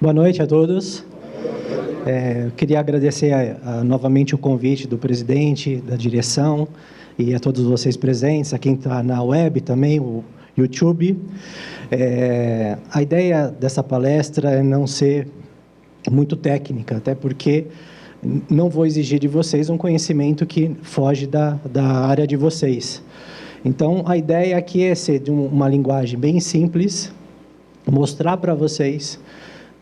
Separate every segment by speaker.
Speaker 1: Boa noite a todos. Eu queria agradecer novamente o convite do presidente, da direção e a todos vocês presentes, a quem está na web também, o YouTube. A ideia dessa palestra é não ser muito técnica, até porque não vou exigir de vocês um conhecimento que foge da área de vocês. Então, a ideia aqui é ser de uma linguagem bem simples, mostrar para vocês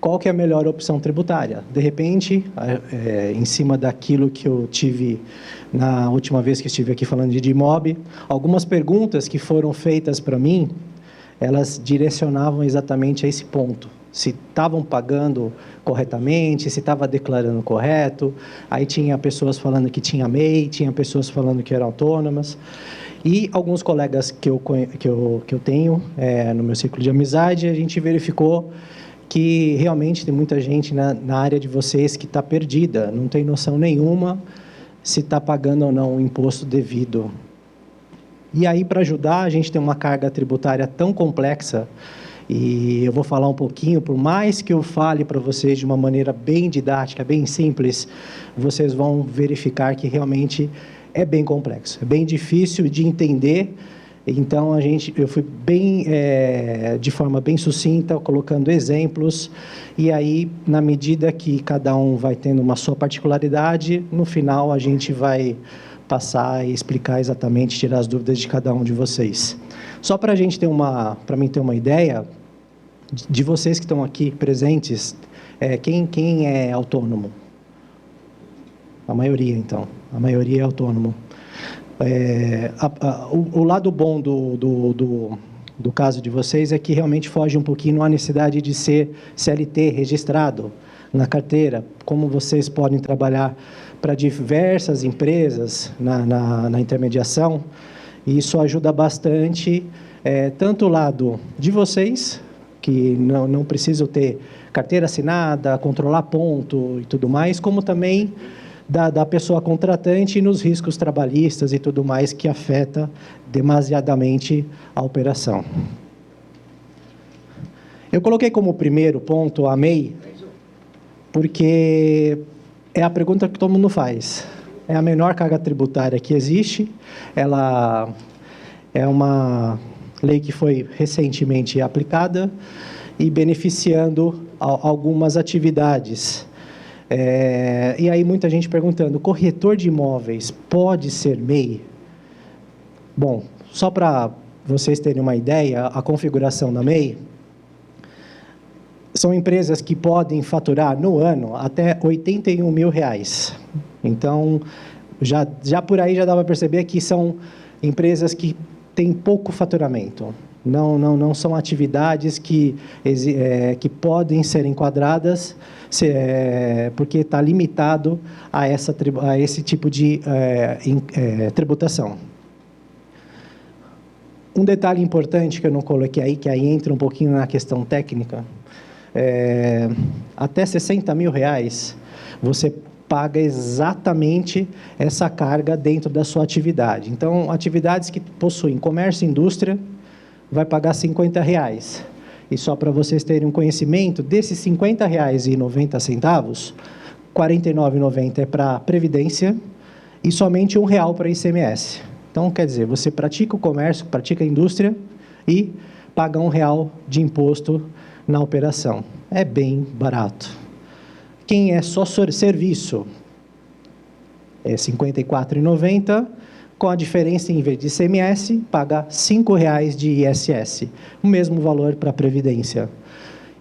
Speaker 1: qual que é a melhor opção tributária. De repente, em cima daquilo que eu tive na última vez que estive aqui falando de DIMOB, algumas perguntas que foram feitas para mim, elas direcionavam exatamente a esse ponto. Se estavam pagando corretamente, se estava declarando correto. Aí tinha pessoas falando que tinha MEI, tinha pessoas falando que eram autônomas. E alguns colegas que eu tenho no meu círculo de amizade, a gente verificou que realmente tem muita gente na área de vocês que está perdida, não tem noção nenhuma se está pagando ou não o imposto devido. E aí, para ajudar, a gente tem uma carga tributária tão complexa, e eu vou falar um pouquinho, por mais que eu fale para vocês de uma maneira bem didática, bem simples, vocês vão verificar que realmente é bem complexo, é bem difícil de entender. Então, eu fui de forma bem sucinta, colocando exemplos, e aí, na medida que cada um vai tendo uma sua particularidade, no final a gente vai passar e explicar exatamente, tirar as dúvidas de cada um de vocês. Só para mim ter uma ideia, de vocês que estão aqui presentes, quem é autônomo? A maioria, então. A maioria é autônomo. O lado bom do caso de vocês é que realmente foge um pouquinho a necessidade de ser CLT registrado na carteira, como vocês podem trabalhar para diversas empresas na intermediação, e isso ajuda bastante, tanto o lado de vocês, que não precisam ter carteira assinada, controlar ponto e tudo mais, como também da pessoa contratante nos riscos trabalhistas e tudo mais que afeta demasiadamente a operação. Eu coloquei como primeiro ponto a MEI, porque é a pergunta que todo mundo faz. É a menor carga tributária que existe, ela é uma lei que foi recentemente aplicada e beneficiando algumas atividades. E aí muita gente perguntando, corretor de imóveis pode ser MEI? Bom, só para vocês terem uma ideia, a configuração da MEI são empresas que podem faturar no ano até R$81 mil. Então, já por aí já dá para perceber que são empresas que têm pouco faturamento. Não são atividades que podem ser enquadradas, porque está limitado a esse tipo de tributação. Um detalhe importante que eu não coloquei aí, que aí entra um pouquinho na questão técnica, até R$60 mil, você paga exatamente essa carga dentro da sua atividade. Então, atividades que possuem comércio e indústria, vai pagar R$50. E só para vocês terem um conhecimento, desses R$50,90, R$49,90 é para Previdência e somente R$1 para ICMS. Então, quer dizer, você pratica o comércio, pratica a indústria e paga R$1 de imposto na operação. É bem barato. Quem é só serviço, é R$54,90, com a diferença, em vez de ICMS, paga R$5 de ISS, o mesmo valor para a Previdência.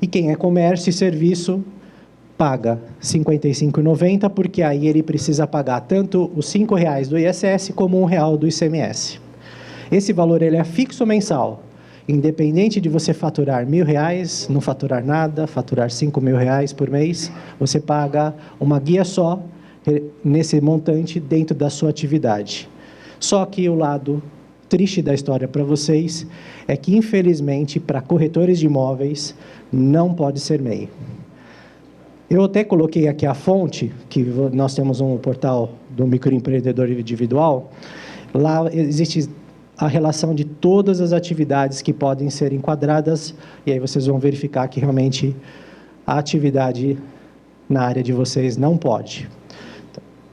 Speaker 1: E quem é comércio e serviço, paga R$55,90, porque aí ele precisa pagar tanto os R$5 do ISS como R$1 do ICMS. Esse valor ele é fixo mensal, independente de você faturar R$1.000, não faturar nada, faturar R$5 mil por mês, você paga uma guia só nesse montante dentro da sua atividade. Só que o lado triste da história para vocês é que, infelizmente, para corretores de imóveis, não pode ser MEI. Eu até coloquei aqui a fonte, que nós temos um portal do microempreendedor individual. Lá existe a relação de todas as atividades que podem ser enquadradas, e aí vocês vão verificar que realmente a atividade na área de vocês não pode.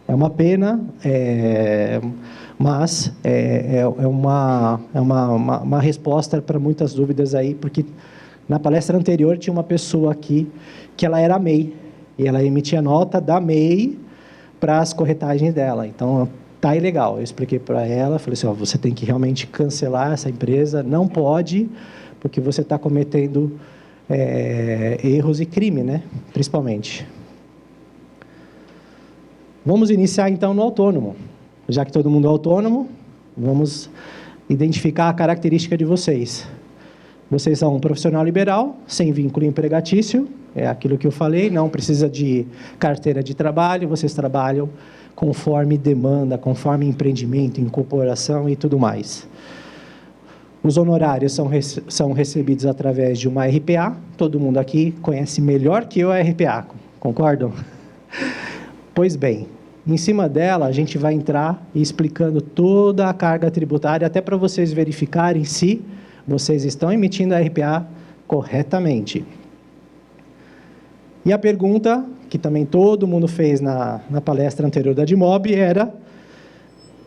Speaker 1: É uma pena, mas é uma resposta para muitas dúvidas aí, porque na palestra anterior tinha uma pessoa aqui que ela era MEI, e ela emitia nota da MEI para as corretagens dela. Então, tá ilegal. Eu expliquei para ela, falei assim, ó, você tem que realmente cancelar essa empresa, não pode, porque você está cometendo erros e crime, né? Principalmente. Vamos iniciar, então, no autônomo. Já que todo mundo é autônomo, vamos identificar a característica de vocês. Vocês são um profissional liberal, sem vínculo empregatício, é aquilo que eu falei, não precisa de carteira de trabalho, vocês trabalham conforme demanda, conforme empreendimento, incorporação e tudo mais. Os honorários são recebidos através de uma RPA, todo mundo aqui conhece melhor que eu a RPA, concordam? Pois bem, em cima dela a gente vai entrar explicando toda a carga tributária, até para vocês verificarem se vocês estão emitindo a RPA corretamente. E a pergunta, que também todo mundo fez na palestra anterior da DIMOB, era: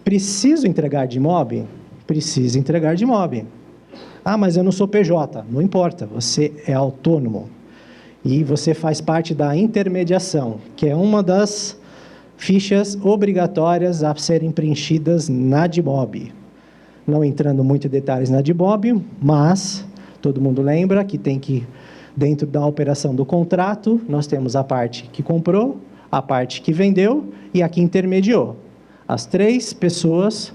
Speaker 1: preciso entregar DIMOB? Preciso entregar DIMOB. Ah, mas eu não sou PJ. Não importa, você é autônomo. E você faz parte da intermediação, que é uma das fichas obrigatórias a serem preenchidas na DIMOB. Não entrando muito em detalhes na DIMOB, mas todo mundo lembra que tem que, dentro da operação do contrato, nós temos a parte que comprou, a parte que vendeu e a que intermediou. As três pessoas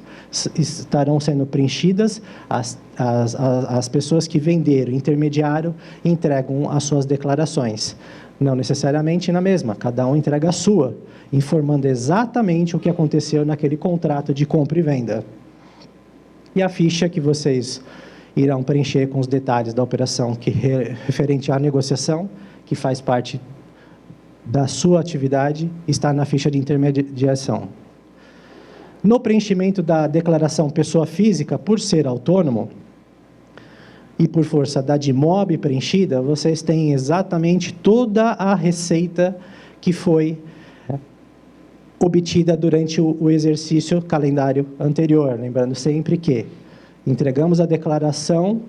Speaker 1: estarão sendo preenchidas, as pessoas que venderam, intermediaram, entregam as suas declarações. Não necessariamente na mesma, cada um entrega a sua, informando exatamente o que aconteceu naquele contrato de compra e venda. E a ficha que vocês irão preencher com os detalhes da operação que referente à negociação, que faz parte da sua atividade, está na ficha de intermediação. No preenchimento da declaração pessoa física, por ser autônomo, e por força da DIMOB preenchida, vocês têm exatamente toda a receita que foi obtida durante o exercício calendário anterior. Lembrando sempre que entregamos a declaração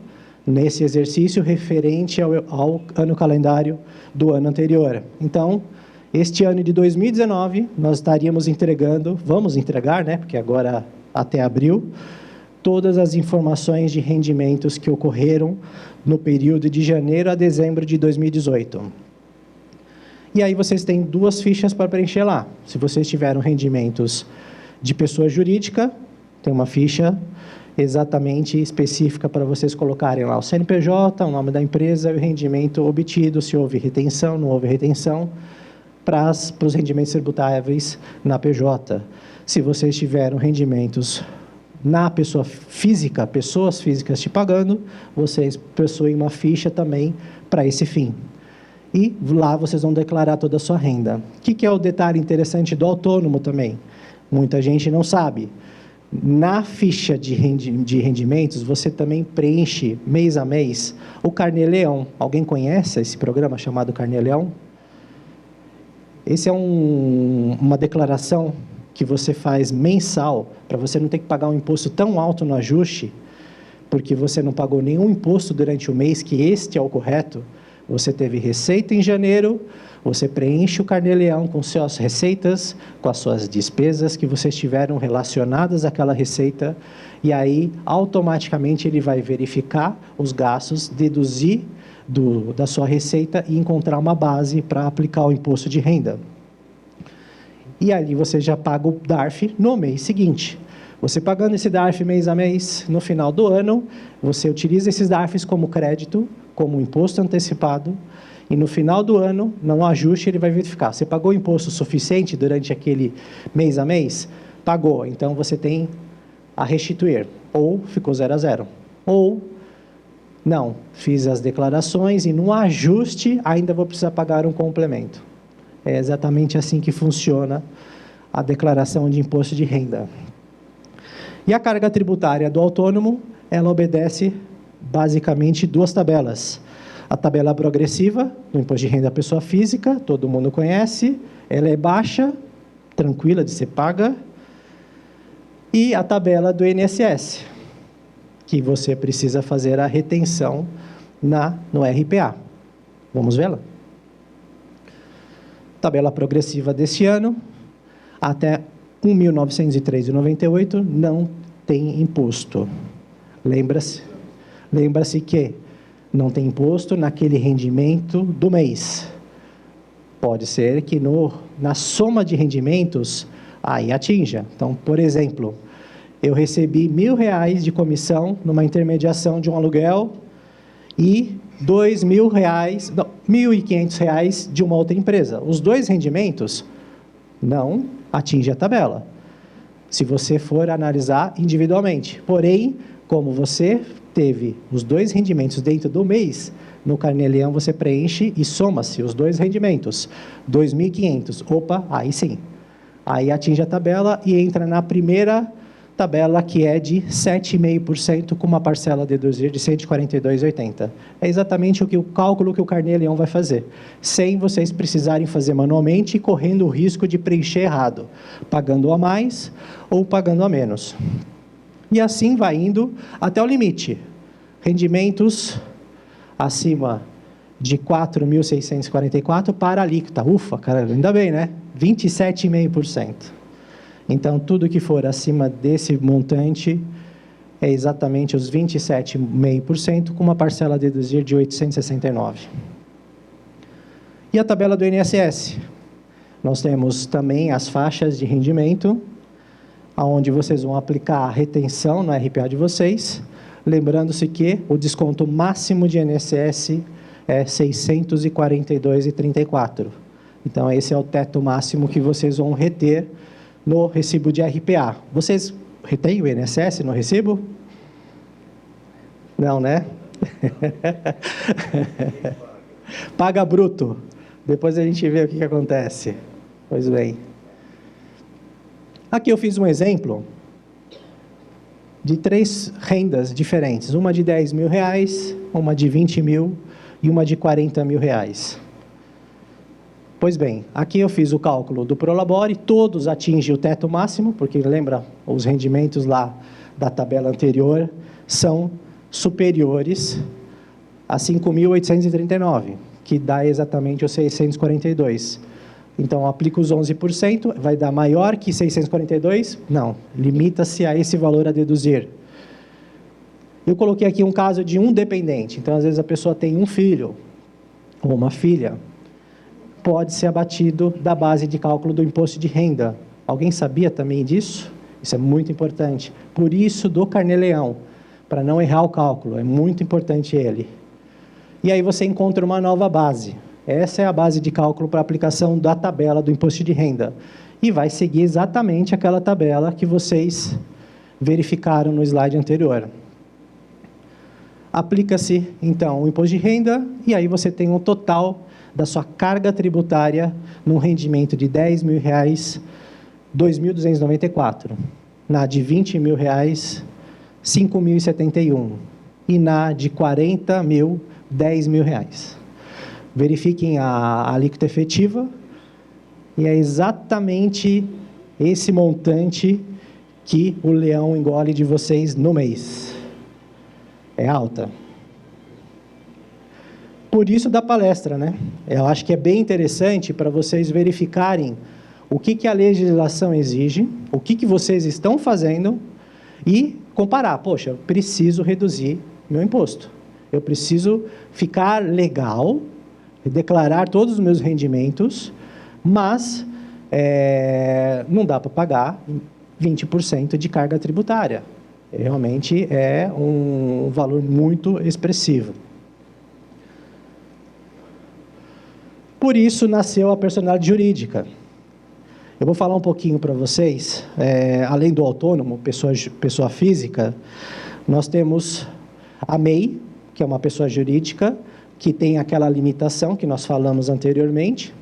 Speaker 1: nesse exercício referente ao ano calendário do ano anterior. Então, este ano de 2019, nós estaríamos entregando, vamos entregar, né, porque agora até abril, todas as informações de rendimentos que ocorreram no período de janeiro a dezembro de 2018. E aí vocês têm duas fichas para preencher lá. Se vocês tiveram rendimentos de pessoa jurídica, tem uma ficha exatamente específica para vocês colocarem lá o CNPJ, o nome da empresa e o rendimento obtido, se houve retenção, não houve retenção, para os rendimentos tributáveis na PJ. Se vocês tiveram rendimentos na pessoa física, pessoas físicas te pagando, vocês possuem uma ficha também para esse fim. E lá vocês vão declarar toda a sua renda. O que é o detalhe interessante do autônomo também? Muita gente não sabe. Na ficha de rendimentos, você também preenche, mês a mês, o Carnê-Leão. Alguém conhece esse programa chamado Carnê-Leão? Esse é uma declaração que você faz mensal, para você não ter que pagar um imposto tão alto no ajuste, porque você não pagou nenhum imposto durante o mês, que este é o correto. Você teve receita em janeiro, você preenche o Carnê-Leão com suas receitas, com as suas despesas que vocês tiveram relacionadas àquela receita, e aí, automaticamente, ele vai verificar os gastos, deduzir da sua receita e encontrar uma base para aplicar o imposto de renda. E ali você já paga o DARF no mês seguinte. Você pagando esse DARF mês a mês, no final do ano, você utiliza esses DARFs como crédito, como imposto antecipado, e no final do ano, no ajuste, ele vai verificar. Você pagou o imposto suficiente durante aquele mês a mês? Pagou, então você tem a restituir. Ou ficou 0 a 0. Ou, não, fiz as declarações e no ajuste ainda vou precisar pagar um complemento. É exatamente assim que funciona a declaração de imposto de renda. E a carga tributária do autônomo, ela obedece basicamente duas tabelas. A tabela progressiva do imposto de renda da pessoa física, todo mundo conhece, ela é baixa, tranquila de ser paga. E a tabela do INSS, que você precisa fazer a retenção no RPA. Vamos vê-la? Tabela progressiva deste ano, até R$ 1.903,98 não tem imposto. Lembra-se que não tem imposto naquele rendimento do mês. Pode ser que na soma de rendimentos, aí atinja. Então, por exemplo, eu recebi R$ 1.000 de comissão numa intermediação de um aluguel e R$ 1.500 de uma outra empresa. Os dois rendimentos não atingem a tabela, se você for analisar individualmente. Porém, como você teve os dois rendimentos dentro do mês, no Carnê-Leão você preenche e soma-se os dois rendimentos, 2.500. Opa, aí sim. Aí atinge a tabela e entra na primeira tabela, que é de 7,5%, com uma parcela a deduzir de R$ 142,80. É exatamente o cálculo que o Carnê-Leão vai fazer, sem vocês precisarem fazer manualmente e correndo o risco de preencher errado, pagando a mais ou pagando a menos. E assim vai indo até o limite. Rendimentos acima de 4.644 para a alíquota. Ufa, cara, ainda bem, né? 27,5%. Então, tudo que for acima desse montante é exatamente os 27,5%, com uma parcela a deduzir de R$ 869. E a tabela do INSS? Nós temos também as faixas de rendimento, onde vocês vão aplicar a retenção no RPA de vocês, lembrando-se que o desconto máximo de INSS é R$ 642,34. Então, esse é o teto máximo que vocês vão reter no recibo de RPA. Vocês retêm o INSS no recibo? Não, né? Paga bruto. Depois a gente vê o que acontece. Pois bem. Aqui eu fiz um exemplo de 3 rendas diferentes. Uma de R$ 10.000, uma de R$ 20.000 e uma de R$ 40.000. Pois bem, aqui eu fiz o cálculo do Prolabore, todos atingem o teto máximo, porque lembra, os rendimentos lá da tabela anterior são superiores a 5.839, que dá exatamente os 642. Então, aplica os 11%, vai dar maior que 642? Não, limita-se a esse valor a deduzir. Eu coloquei aqui um caso de um dependente, então às vezes a pessoa tem um filho ou uma filha, pode ser abatido da base de cálculo do imposto de renda. Alguém sabia também disso? Isso é muito importante. Por isso, do Carnê-Leão, para não errar o cálculo, é muito importante ele. E aí você encontra uma nova base. Essa é a base de cálculo para aplicação da tabela do imposto de renda. E vai seguir exatamente aquela tabela que vocês verificaram no slide anterior. Aplica-se, então, o imposto de renda, e aí você tem um total da sua carga tributária num rendimento de R$ 10.000, R$ 2.294. Na de R$ 20.000, R$ 5.071. E na de R$ 40.000, R$ 10.000. Verifiquem a alíquota efetiva, e é exatamente esse montante que o leão engole de vocês no mês. É alta. Por isso da palestra, né? Eu acho que é bem interessante para vocês verificarem o que a legislação exige, o que vocês estão fazendo e comparar. Poxa, eu preciso reduzir meu imposto. Eu preciso ficar legal, declarar todos os meus rendimentos, mas não dá para pagar 20% de carga tributária. Realmente é um valor muito expressivo. Por isso nasceu a personalidade jurídica. Eu vou falar um pouquinho para vocês, além do autônomo, pessoa física, nós temos a MEI, que é uma pessoa jurídica, que tem aquela limitação que nós falamos anteriormente,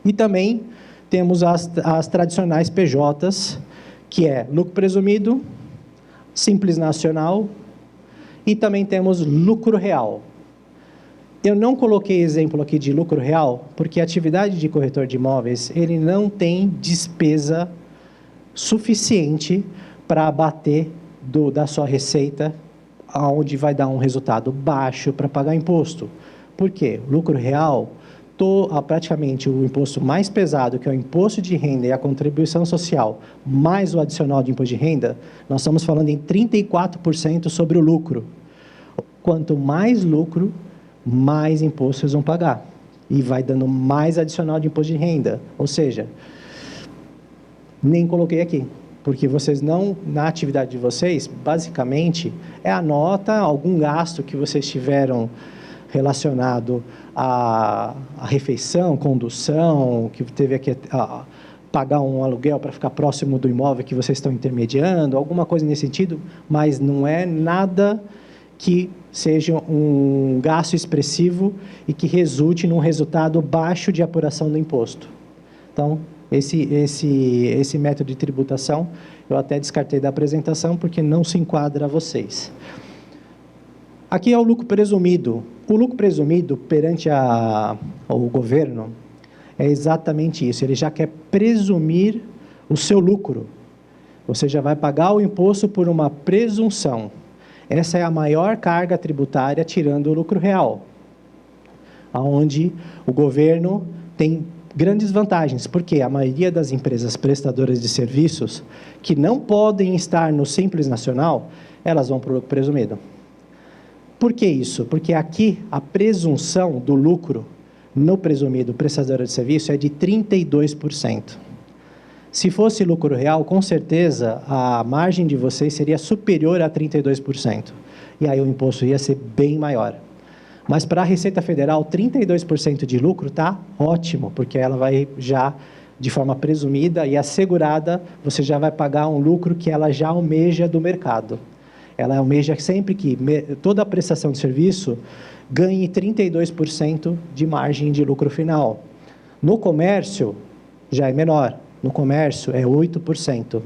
Speaker 1: e também temos as tradicionais PJs, que é lucro presumido, simples nacional, e também temos lucro real. Eu não coloquei exemplo aqui de lucro real, porque a atividade de corretor de imóveis, ele não tem despesa suficiente para abater da sua receita, onde vai dar um resultado baixo para pagar imposto. Por quê? O lucro real, praticamente o imposto mais pesado, que é o imposto de renda e a contribuição social, mais o adicional de imposto de renda, nós estamos falando em 34% sobre o lucro. Quanto mais lucro, mais imposto vocês vão pagar. E vai dando mais adicional de imposto de renda. Ou seja, nem coloquei aqui. Porque vocês não, na atividade de vocês, basicamente, é a nota, algum gasto que vocês tiveram relacionado à refeição, condução, que teve que pagar um aluguel para ficar próximo do imóvel que vocês estão intermediando, alguma coisa nesse sentido, mas não é nada que seja um gasto expressivo e que resulte num resultado baixo de apuração do imposto. Então, esse método de tributação, eu até descartei da apresentação, porque não se enquadra a vocês. Aqui é o lucro presumido. O lucro presumido perante o governo é exatamente isso. Ele já quer presumir o seu lucro. Você já vai pagar o imposto por uma presunção. Essa é a maior carga tributária, tirando o lucro real, onde o governo tem grandes vantagens, porque a maioria das empresas prestadoras de serviços que não podem estar no Simples Nacional, elas vão para o lucro presumido. Por que isso? Porque aqui a presunção do lucro no presumido prestador de serviço é de 32%. Se fosse lucro real, com certeza a margem de vocês seria superior a 32%. E aí o imposto ia ser bem maior. Mas para a Receita Federal, 32% de lucro está ótimo, porque ela vai já, de forma presumida e assegurada, você já vai pagar um lucro que ela já almeja do mercado. Ela almeja sempre que toda a prestação de serviço ganhe 32% de margem de lucro final. No comércio, já é menor. No comércio, é 8%.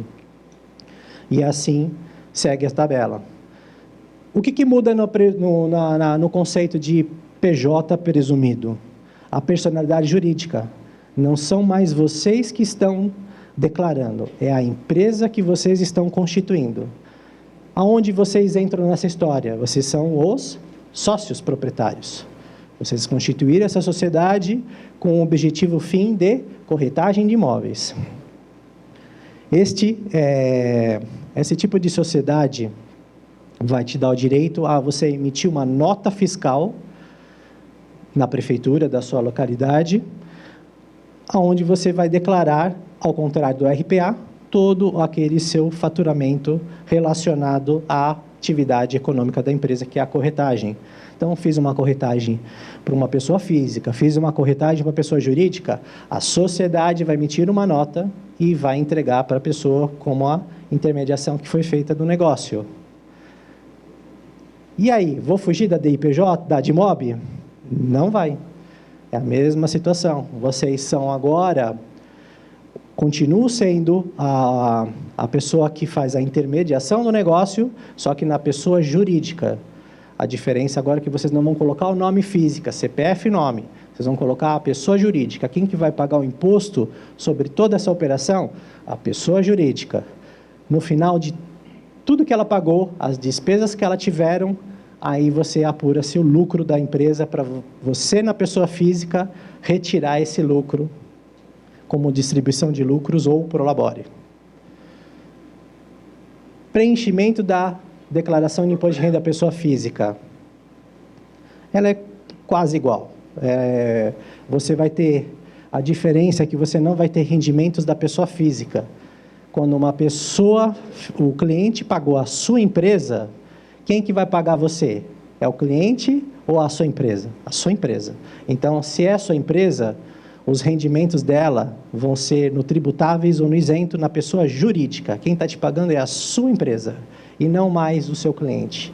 Speaker 1: E assim segue a tabela. O que muda no conceito de PJ presumido? A personalidade jurídica. Não são mais vocês que estão declarando, é a empresa que vocês estão constituindo. Aonde vocês entram nessa história? Vocês são os sócios proprietários. Vocês constituíram essa sociedade com o objetivo fim de corretagem de imóveis. Esse tipo de sociedade vai te dar o direito a você emitir uma nota fiscal na prefeitura da sua localidade, onde você vai declarar, ao contrário do RPA, todo aquele seu faturamento relacionado à atividade econômica da empresa, que é a corretagem. Então, fiz uma corretagem para uma pessoa física, fiz uma corretagem para uma pessoa jurídica, a sociedade vai emitir uma nota e vai entregar para a pessoa como a intermediação que foi feita do negócio. E aí, vou fugir da DIPJ, da DIMOB? Não vai. É a mesma situação. Vocês são agora, continuam sendo a pessoa que faz a intermediação do negócio, só que na pessoa jurídica. A diferença agora é que vocês não vão colocar o nome física, CPF e nome. Vocês vão colocar a pessoa jurídica. Quem que vai pagar o imposto sobre toda essa operação? A pessoa jurídica. No final de tudo que ela pagou, as despesas que ela tiveram, aí você apura-se o lucro da empresa para você, na pessoa física, retirar esse lucro como distribuição de lucros ou prolabore. Preenchimento da declaração de imposto de renda da pessoa física. Ela é quase igual. Você vai ter a diferença que você não vai ter rendimentos da pessoa física. Quando uma pessoa, o cliente pagou a sua empresa, quem que vai pagar você? É o cliente ou a sua empresa? A sua empresa. Então, se é a sua empresa, os rendimentos dela vão ser no tributáveis ou no isento na pessoa jurídica. Quem está te pagando é a sua empresa e não mais o seu cliente.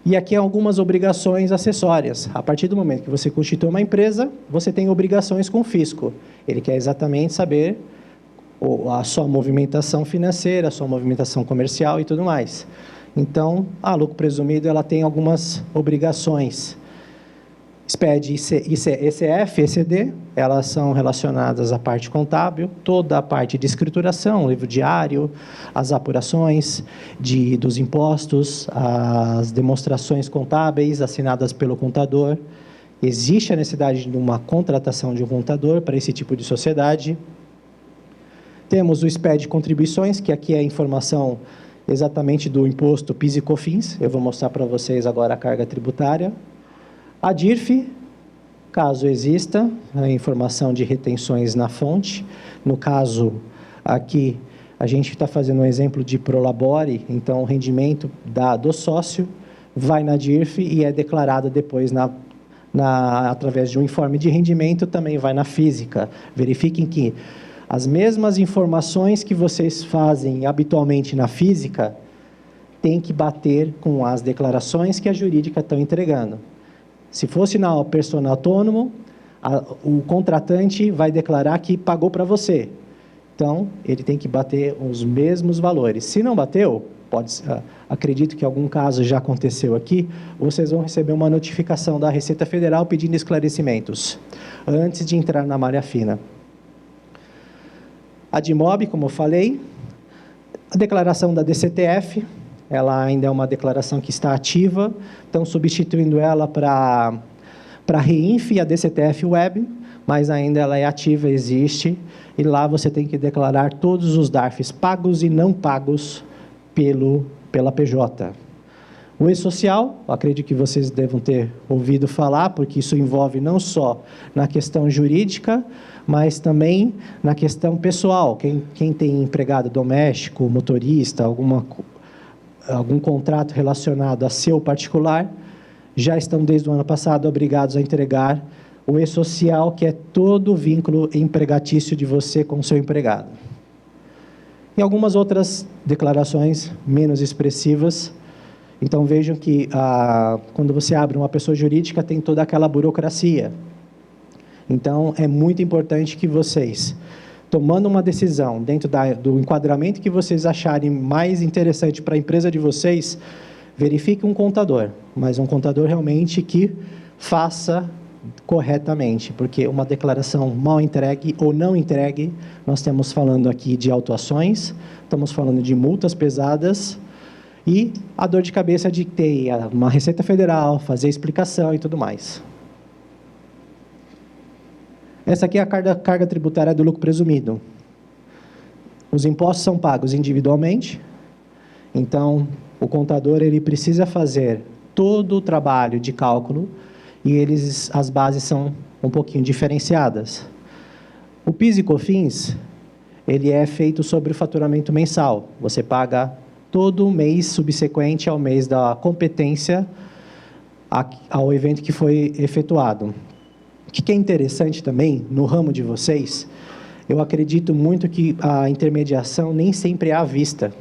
Speaker 1: E aqui algumas obrigações acessórias. A partir do momento que você constitui uma empresa, você tem obrigações com o fisco. Ele quer exatamente saber a sua movimentação financeira, a sua movimentação comercial e tudo mais. Então, a lucro presumido ela tem algumas obrigações. SPED, ECF, ECD, elas são relacionadas à parte contábil, toda a parte de escrituração, livro diário, as apurações dos impostos, as demonstrações contábeis assinadas pelo contador. Existe a necessidade de uma contratação de um contador para esse tipo de sociedade. Temos o SPED contribuições, que aqui é a informação exatamente do imposto PIS e COFINS. Eu vou mostrar para vocês agora a carga tributária. A DIRF, caso exista, a informação de retenções na fonte. No caso, aqui, a gente está fazendo um exemplo de Prolabore, então o rendimento do sócio vai na DIRF e é declarado depois através de um informe de rendimento, também vai na física. Verifiquem que as mesmas informações que vocês fazem habitualmente na física tem que bater com as declarações que a jurídica está entregando. Se fosse na persona autônomo, o contratante vai declarar que pagou para você. Então, ele tem que bater os mesmos valores. Se não bateu, acredito que algum caso já aconteceu aqui, vocês vão receber uma notificação da Receita Federal pedindo esclarecimentos, antes de entrar na malha fina. A DIMOB, como eu falei, a declaração da DCTF, ela ainda é uma declaração que está ativa, estão substituindo ela para a REINF e a DCTF Web, mas ainda ela é ativa, existe, e lá você tem que declarar todos os DARFs pagos e não pagos pela PJ. O E-Social, acredito que vocês devam ter ouvido falar, porque isso envolve não só na questão jurídica, mas também na questão pessoal. Quem tem empregado doméstico, motorista, algum contrato relacionado a seu particular, já estão desde o ano passado obrigados a entregar o E-Social, que é todo o vínculo empregatício de você com o seu empregado. E algumas outras declarações menos expressivas. Então, vejam que quando você abre uma pessoa jurídica, tem toda aquela burocracia. Então, é muito importante que vocês, tomando uma decisão dentro do enquadramento que vocês acharem mais interessante para a empresa de vocês, verifique um contador, mas um contador realmente que faça corretamente, porque uma declaração mal entregue ou não entregue, nós estamos falando aqui de autuações, estamos falando de multas pesadas e a dor de cabeça de ter uma Receita Federal, fazer explicação e tudo mais. Essa aqui é a carga tributária do lucro presumido. Os impostos são pagos individualmente, então o contador ele precisa fazer todo o trabalho de cálculo e as bases são um pouquinho diferenciadas. O PIS e COFINS, ele é feito sobre o faturamento mensal. Você paga todo mês subsequente ao mês da competência ao evento que foi efetuado. O que é interessante também, no ramo de vocês, eu acredito muito que a intermediação nem sempre é à vista.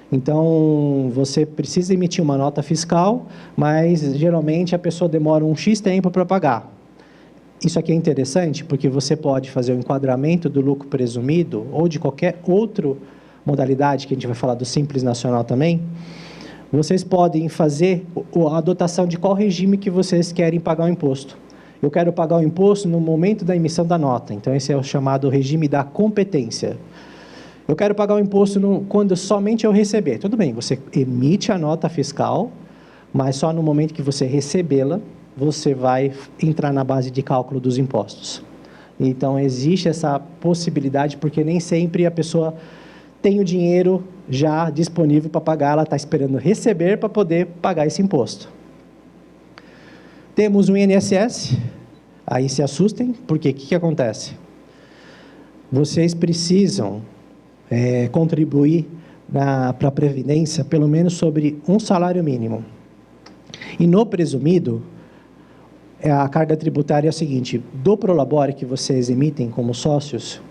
Speaker 1: Então, você precisa emitir uma nota fiscal, mas geralmente a pessoa demora um X tempo para pagar. Isso aqui é interessante porque você pode fazer o enquadramento do lucro presumido ou de qualquer outra modalidade, que a gente vai falar do Simples Nacional também. Vocês podem fazer a adotação de qual regime que vocês querem pagar o imposto. Eu quero pagar o imposto no momento da emissão da nota. Então, esse é o chamado regime da competência. Eu quero pagar o imposto quando somente eu receber. Tudo bem, você emite a nota fiscal, mas só no momento que você recebê-la, você vai entrar na base de cálculo dos impostos. Então, existe essa possibilidade, porque nem sempre a pessoa tem o dinheiro já disponível para pagar, ela está esperando receber para poder pagar esse imposto. Temos o INSS, aí se assustem, porque o que acontece? Vocês precisam contribuir para a Previdência pelo menos sobre um salário mínimo. E no presumido, a carga tributária é a seguinte: do Prolabore que vocês emitem como sócios,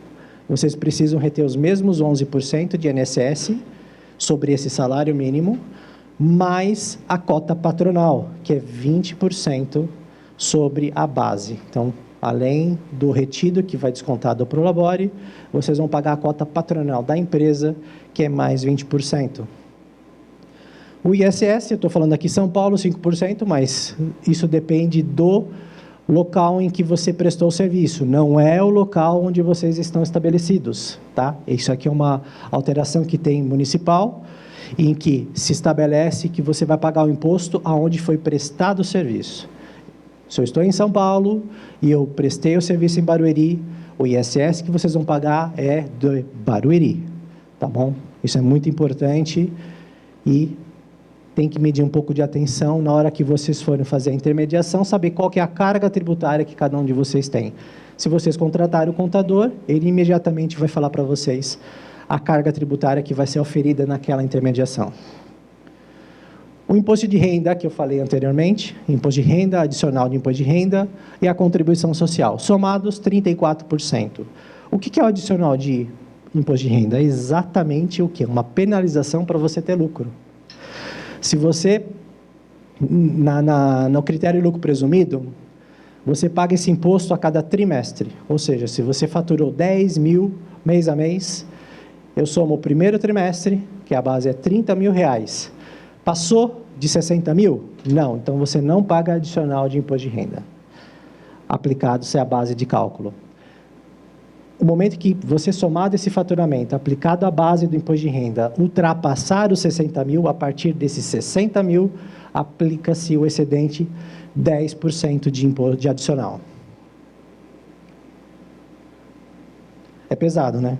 Speaker 1: vocês precisam reter os mesmos 11% de INSS sobre esse salário mínimo, mais a cota patronal, que é 20% sobre a base. Então, além do retido que vai descontar do Prolabore, vocês vão pagar a cota patronal da empresa, que é mais 20%. O ISS, eu estou falando aqui São Paulo, 5%, mas isso depende do local em que você prestou o serviço, não é o local onde vocês estão estabelecidos, tá? Isso aqui é uma alteração que tem municipal, em que se estabelece que você vai pagar o imposto aonde foi prestado o serviço. Se eu estou em São Paulo e eu prestei o serviço em Barueri, o ISS que vocês vão pagar é do Barueri, tá bom? Isso é muito importante e tem que medir um pouco de atenção na hora que vocês forem fazer a intermediação, saber qual que é a carga tributária que cada um de vocês tem. Se vocês contratarem o contador, ele imediatamente vai falar para vocês a carga tributária que vai ser oferida naquela intermediação. O imposto de renda, que eu falei anteriormente, imposto de renda, adicional de imposto de renda e a contribuição social, somados 34%. O que é o adicional de imposto de renda? É exatamente o quê? Uma penalização para você ter lucro. Se você, no critério de lucro presumido, você paga esse imposto a cada trimestre. Ou seja, se você faturou 10 mil mês a mês, eu somo o primeiro trimestre, que a base é 30 mil reais. Passou de 60 mil? Não, então você não paga adicional de imposto de renda. Aplicado, se é a base de cálculo. O momento que você somado esse faturamento, aplicado à base do imposto de renda, ultrapassar os 60 mil, a partir desses 60 mil, aplica-se o excedente 10% de imposto de adicional. É pesado, né?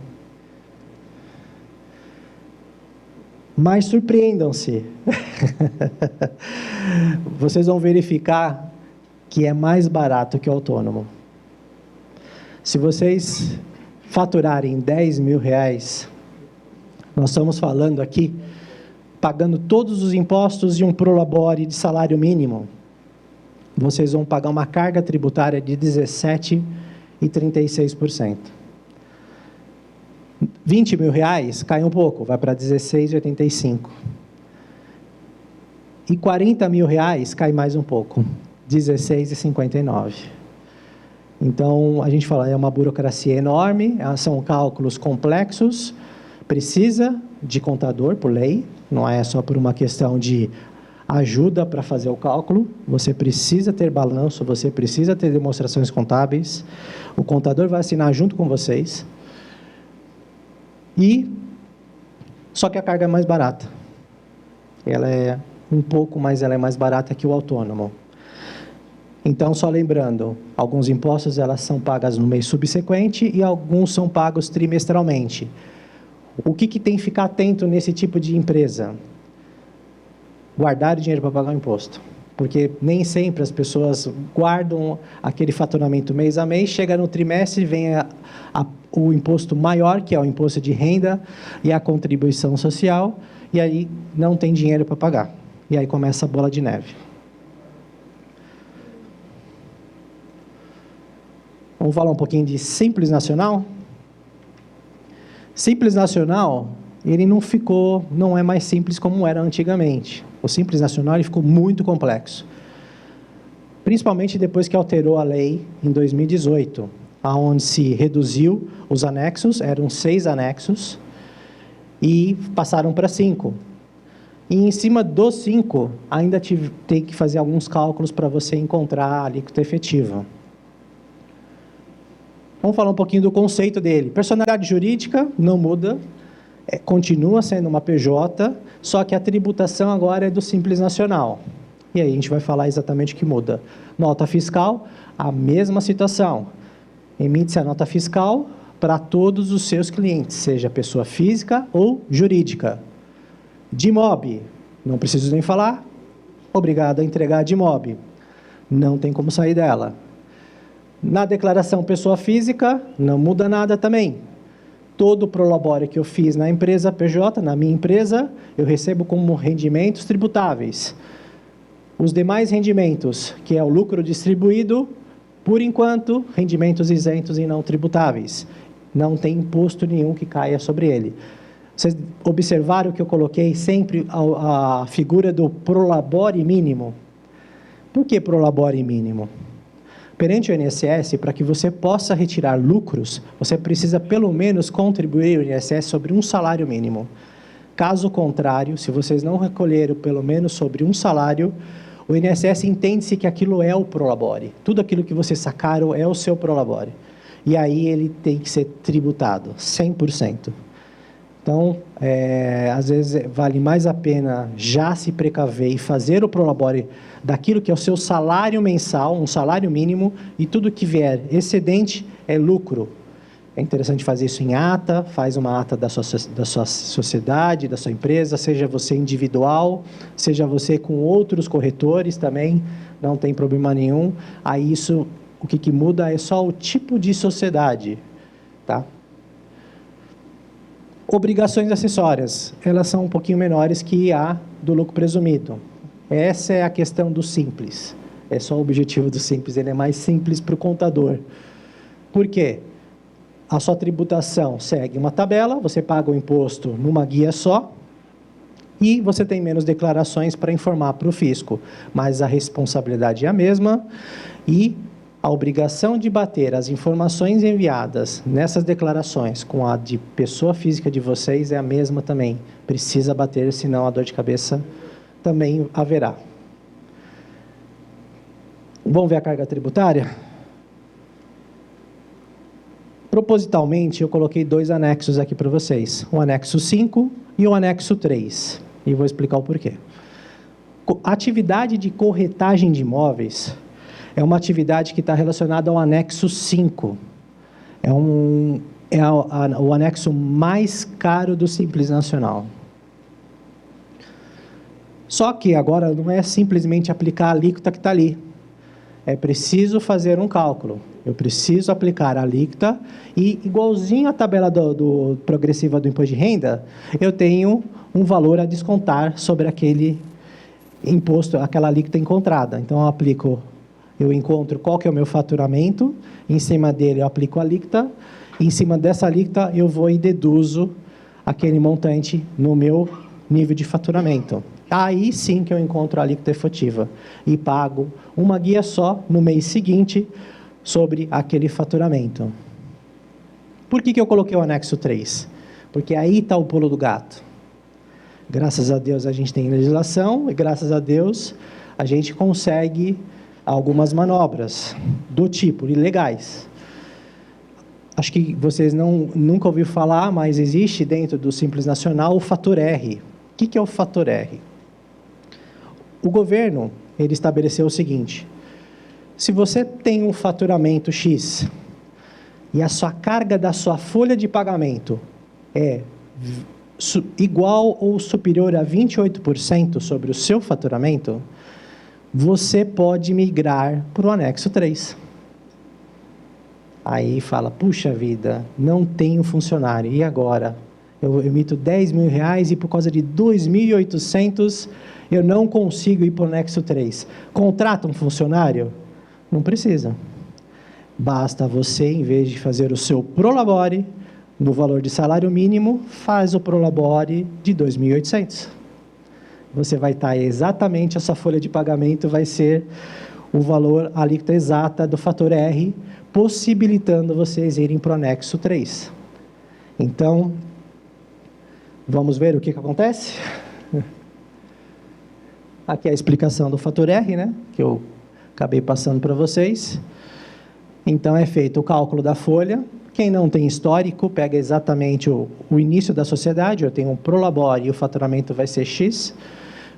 Speaker 1: Mas surpreendam-se. Vocês vão verificar que é mais barato que o autônomo. Se vocês faturarem 10 mil reais, nós estamos falando aqui, pagando todos os impostos e um prolabore de salário mínimo, vocês vão pagar uma carga tributária de 17,36%. 20 mil reais, cai um pouco, vai para 16,85%. E 40 mil reais, cai mais um pouco, 16,59%. Então, a gente fala, é uma burocracia enorme, são cálculos complexos, precisa de contador, por lei, não é só por uma questão de ajuda para fazer o cálculo, você precisa ter balanço, você precisa ter demonstrações contábeis, o contador vai assinar junto com vocês, só que a carga é mais barata. Ela é um pouco, mas ela é mais barata que o autônomo. Então, só lembrando, alguns impostos elas são pagas no mês subsequente e alguns são pagos trimestralmente. O que tem que ficar atento nesse tipo de empresa? Guardar o dinheiro para pagar o imposto. Porque nem sempre as pessoas guardam aquele faturamento mês a mês, chega no trimestre e vem o imposto maior, que é o imposto de renda e a contribuição social, e aí não tem dinheiro para pagar. E aí começa a bola de neve. Vamos falar um pouquinho de Simples Nacional? Simples Nacional, ele não é mais simples como era antigamente. O Simples Nacional ele ficou muito complexo. Principalmente depois que alterou a lei em 2018, onde se reduziu os anexos, eram 6 anexos, e passaram para 5. E em cima dos 5, ainda tem que fazer alguns cálculos para você encontrar a alíquota efetiva. Vamos falar um pouquinho do conceito dele. Personalidade jurídica não muda, continua sendo uma PJ, só que a tributação agora é do Simples Nacional. E aí a gente vai falar exatamente o que muda. Nota fiscal, a mesma situação. Emite-se a nota fiscal para todos os seus clientes, seja pessoa física ou jurídica. DIMOB, não preciso nem falar, obrigado a entregar a DIMOB. Não tem como sair dela. Na declaração pessoa física, não muda nada também. Todo o prolabore que eu fiz na empresa PJ, na minha empresa, eu recebo como rendimentos tributáveis. Os demais rendimentos, que é o lucro distribuído, por enquanto, rendimentos isentos e não tributáveis. Não tem imposto nenhum que caia sobre ele. Vocês observaram que eu coloquei sempre a figura do prolabore mínimo? Por que prolabore mínimo? Perante o INSS, para que você possa retirar lucros, você precisa pelo menos contribuir o INSS sobre um salário mínimo. Caso contrário, se vocês não recolheram pelo menos sobre um salário, o INSS entende-se que aquilo é o prolabore. Tudo aquilo que vocês sacaram é o seu prolabore. E aí ele tem que ser tributado, 100%. Então, às vezes vale mais a pena já se precaver e fazer o prolabore daquilo que é o seu salário mensal, um salário mínimo, e tudo que vier excedente é lucro. É interessante fazer isso em ata, faz uma ata da sua sociedade, da sua empresa, seja você individual, seja você com outros corretores também, não tem problema nenhum. Aí isso, o que muda é só o tipo de sociedade, tá? Obrigações acessórias, elas são um pouquinho menores que a do lucro presumido. Essa é a questão do simples. É só o objetivo do simples, ele é mais simples para o contador. Por quê? A sua tributação segue uma tabela, você paga o imposto numa guia só, e você tem menos declarações para informar para o fisco, mas a responsabilidade é a mesma, e a obrigação de bater as informações enviadas nessas declarações com a de pessoa física de vocês é a mesma também. Precisa bater, senão a dor de cabeça também haverá. Vamos ver a carga tributária? Propositalmente, eu coloquei 2 anexos aqui para vocês. O anexo 5 e o anexo 3. E vou explicar o porquê. Atividade de corretagem de imóveis é uma atividade que está relacionada ao anexo 5. O anexo mais caro do Simples Nacional. Só que agora não é simplesmente aplicar a alíquota que está ali. É preciso fazer um cálculo. Eu preciso aplicar a alíquota e, igualzinho à tabela progressiva do imposto de renda, eu tenho um valor a descontar sobre aquele imposto, aquela alíquota encontrada. Então, eu encontro qual que é o meu faturamento, em cima dele eu aplico a alíquota, e em cima dessa alíquota eu vou e deduzo aquele montante no meu nível de faturamento. Aí sim que eu encontro a alíquota efetiva e pago uma guia só no mês seguinte sobre aquele faturamento. Por que eu coloquei o anexo 3? Porque aí está o pulo do gato. Graças a Deus a gente tem legislação e graças a Deus a gente consegue algumas manobras do tipo ilegais. Acho que vocês nunca ouviram falar, mas existe dentro do Simples Nacional o fator R. O que é o fator R? O governo, ele estabeleceu o seguinte: se você tem um faturamento X e a sua carga da sua folha de pagamento é igual ou superior a 28% sobre o seu faturamento, você pode migrar para o anexo 3. Aí fala, puxa vida, não tenho funcionário, e agora? Eu emito R$10.000 e por causa de 2.800 eu não consigo ir para o anexo 3. Contrata um funcionário? Não precisa. Basta você, em vez de fazer o seu prolabore no valor de salário mínimo, faz o prolabore de 2.800. Você vai estar exatamente, a sua folha de pagamento vai ser o valor, a alíquota exata do fator R, possibilitando vocês irem para o anexo 3. Então, vamos ver o que acontece? Aqui é a explicação do fator R, né? Que eu acabei passando para vocês. Então, é feito o cálculo da folha. Quem não tem histórico, pega exatamente o início da sociedade, eu tenho um prolabore e o faturamento vai ser X,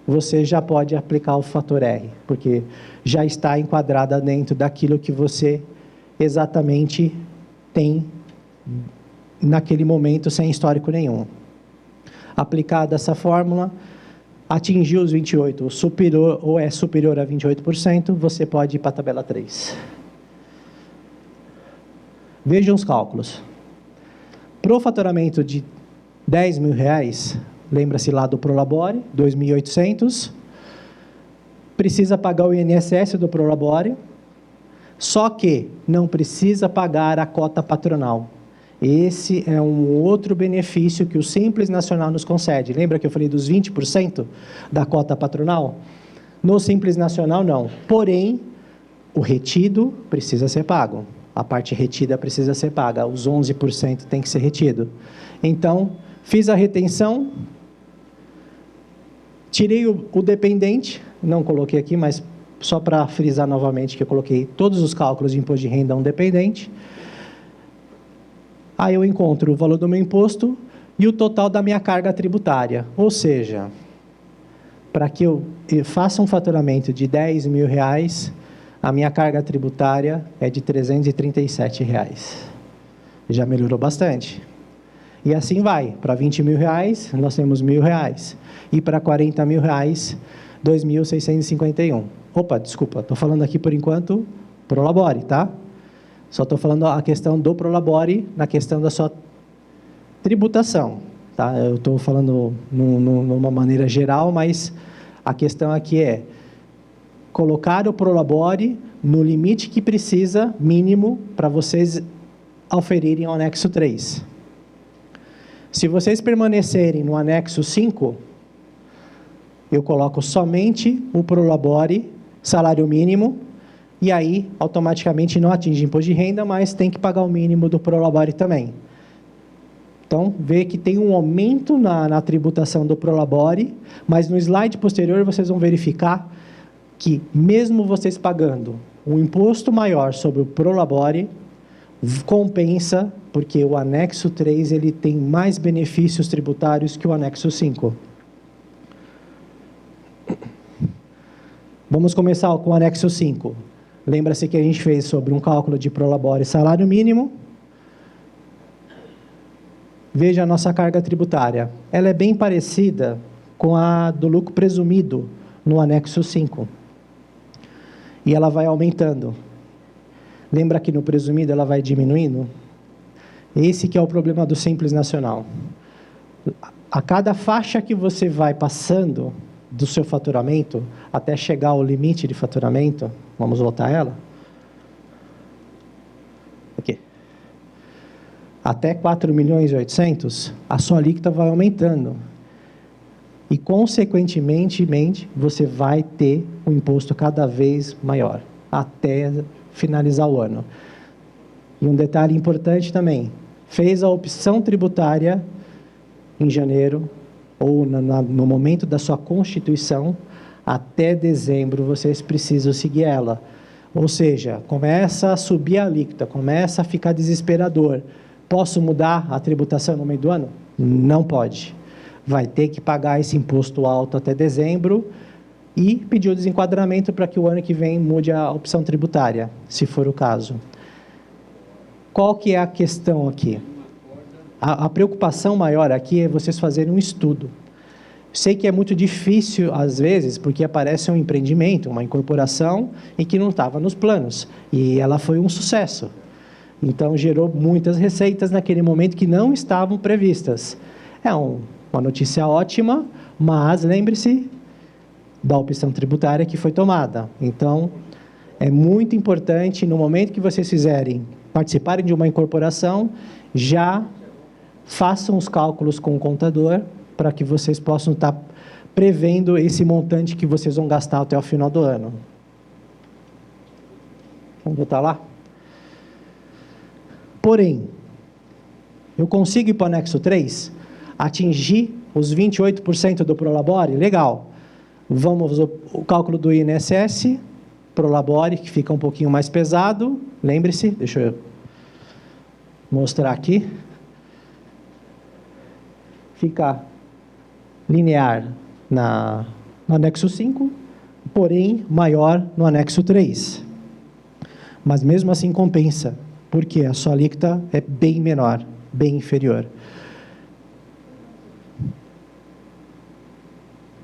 Speaker 1: você já pode aplicar o fator R, porque já está enquadrada dentro daquilo que você exatamente tem naquele momento, sem histórico nenhum. Aplicada essa fórmula, atingiu os 28%, superior, ou é superior a 28%, você pode ir para a tabela 3. Vejam os cálculos. Para o faturamento de R$10.000, lembra-se lá do prolabore, 2.800, precisa pagar o INSS do prolabore, só que não precisa pagar a cota patronal. Esse é um outro benefício que o Simples Nacional nos concede. Lembra que eu falei dos 20% da cota patronal? No Simples Nacional, não. Porém, o retido precisa ser pago. A parte retida precisa ser paga. Os 11% tem que ser retido. Então, fiz a retenção, Tirei o dependente, não coloquei aqui, mas só para frisar novamente que eu coloquei todos os cálculos de imposto de renda a um dependente. Aí eu encontro o valor do meu imposto e o total da minha carga tributária. Ou seja, para que eu faça um faturamento de R$10.000, a minha carga tributária é de R$337. Já melhorou bastante. E assim vai. Para R$20.000, nós temos R$1.000. E para R$40.000, R$2.651. Opa, desculpa, estou falando aqui por enquanto Prolabore, tá? Só estou falando a questão do Prolabore na questão da sua tributação, tá? Eu estou falando numa maneira geral, mas a questão aqui é colocar o Prolabore no limite que precisa, mínimo, para vocês oferirem ao anexo 3. Se vocês permanecerem no anexo 5, eu coloco somente o Prolabore, salário mínimo, e aí automaticamente não atinge imposto de renda, mas tem que pagar o mínimo do Prolabore também. Então, vê que tem um aumento na tributação do Prolabore, mas no slide posterior vocês vão verificar que, mesmo vocês pagando um imposto maior sobre o Prolabore, compensa, porque o anexo 3 ele tem mais benefícios tributários que o anexo 5. Vamos começar com o anexo 5. Lembra-se que a gente fez sobre um cálculo de Prolabore salário mínimo. Veja a nossa carga tributária. Ela é bem parecida com a do lucro presumido no anexo 5. E ela vai aumentando. Lembra que no presumido ela vai diminuindo? Esse que é o problema do Simples Nacional. A cada faixa que você vai passando do seu faturamento, até chegar ao limite de faturamento, vamos voltar a ela? Aqui. Até 4.800.000, a sua alíquota vai aumentando. E, consequentemente, você vai ter um imposto cada vez maior, até finalizar o ano. E um detalhe importante também, fez a opção tributária em janeiro, ou no momento da sua constituição, até dezembro vocês precisam seguir ela. Ou seja, começa a subir a alíquota, começa a ficar desesperador. Posso mudar a tributação no meio do ano? Não pode. Vai ter que pagar esse imposto alto até dezembro e pedir o desenquadramento para que o ano que vem mude a opção tributária, se for o caso. Qual que é a questão aqui? A preocupação maior aqui é vocês fazerem um estudo. Sei que é muito difícil, às vezes, porque aparece um empreendimento, uma incorporação, e que não estava nos planos. E ela foi um sucesso. Então, gerou muitas receitas naquele momento que não estavam previstas. É uma notícia ótima, mas lembre-se da opção tributária que foi tomada. Então, é muito importante, no momento que vocês participarem de uma incorporação, já façam os cálculos com o contador para que vocês possam estar prevendo esse montante que vocês vão gastar até o final do ano. Vamos voltar lá? Porém, eu consigo ir para o anexo 3, atingir os 28% do Prolabore? Legal. Vamos o cálculo do INSS, Prolabore, que fica um pouquinho mais pesado. Lembre-se, deixa eu mostrar aqui. Fica linear no anexo 5, porém maior no anexo 3. Mas mesmo assim compensa, porque a sua alíquota é bem menor, bem inferior.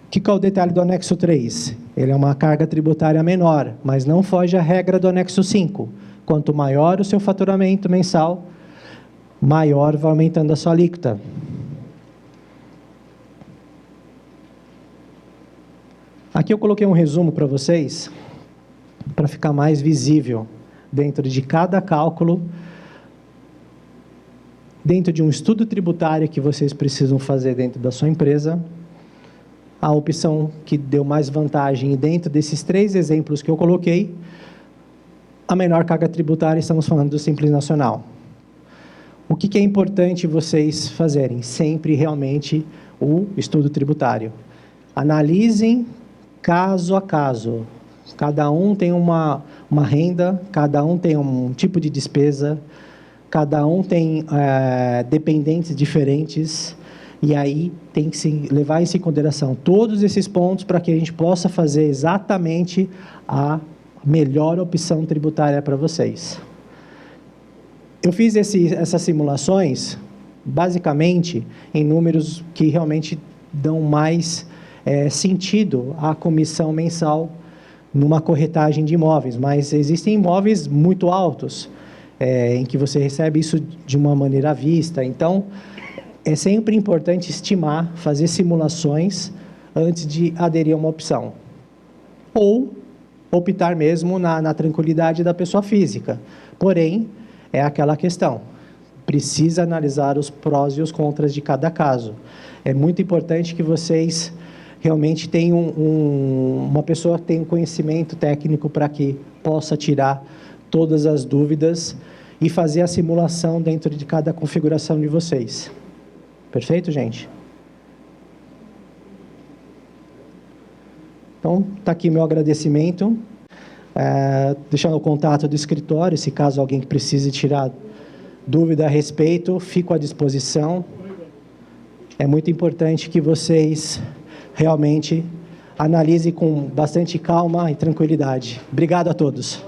Speaker 1: O que é o detalhe do anexo 3? Ele é uma carga tributária menor, mas não foge à regra do anexo 5. Quanto maior o seu faturamento mensal, maior vai aumentando a sua alíquota. Aqui eu coloquei um resumo para vocês, para ficar mais visível, dentro de cada cálculo, dentro de um estudo tributário que vocês precisam fazer dentro da sua empresa, a opção que deu mais vantagem, e dentro desses 3 exemplos que eu coloquei, a menor carga tributária, estamos falando do Simples Nacional. O que é importante vocês fazerem? Sempre realmente o estudo tributário. Analisem caso a caso. Cada um tem uma renda, cada um tem um tipo de despesa, cada um tem dependentes diferentes, e aí tem que se levar isso em consideração todos esses pontos para que a gente possa fazer exatamente a melhor opção tributária para vocês. Eu fiz essas simulações, basicamente, em números que realmente dão mais sentido à comissão mensal numa corretagem de imóveis, mas existem imóveis muito altos, em que você recebe isso de uma maneira à vista. Então, é sempre importante estimar, fazer simulações antes de aderir a uma opção. Ou optar mesmo na tranquilidade da pessoa física. Porém, é aquela questão, precisa analisar os prós e os contras de cada caso. É muito importante que vocês realmente tenham uma pessoa que tenha um conhecimento técnico para que possa tirar todas as dúvidas e fazer a simulação dentro de cada configuração de vocês. Perfeito, gente? Então, está aqui meu agradecimento. Deixando o contato do escritório, se caso alguém que precise tirar dúvida a respeito, fico à disposição. É muito importante que vocês realmente analisem com bastante calma e tranquilidade. Obrigado a todos.